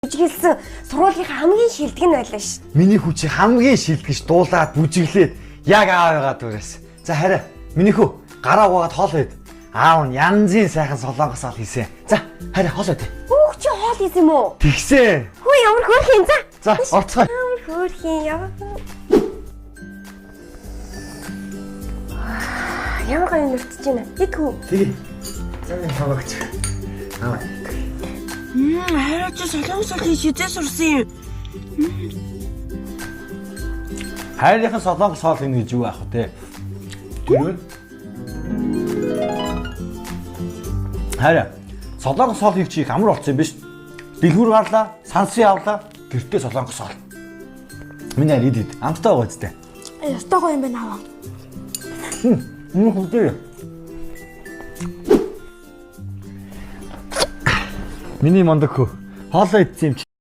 Бүжиглсэн сургуулийн хамгийн шилдэг нь байлаа ш. Миний хүчийг хамгийн шилдэгч дуулаад бүжиглээд яг аавыгаа дүрээс. За хараа миний хүү гараа угаад хоол ид. Аав нь янзын сайхан солонгос хоол хийсэн. За хараа хоол ид. Хүүх чи хоол хийсэн юм уу? Тэгсэн. Хүү ямар хөөрхин за. За орцгой. Ямар хөөрхин яа. Ямар гоё нүртэж байна. Ик хүү. Тэгээ. За энэ хаваагч. Аваа. Хараа чи солонгос хоол хийж үзээ сурсан юм. Хайрынхан солонгос хоол хийнэ гэж юу аах вэ? Тэрвэн. Хараа. Солонгос хоол хийх чих амар болсон юм биш. Дэлгүүр гарлаа, сансын авлаа, гэртээ солонгос хоол. Миний аль идэ. Амттай байгаа үстэй. Ястай гоё юм байна аваа. Мөн хөдөө. Миний мондөг хөө. Хоолоо идсэн юм чи.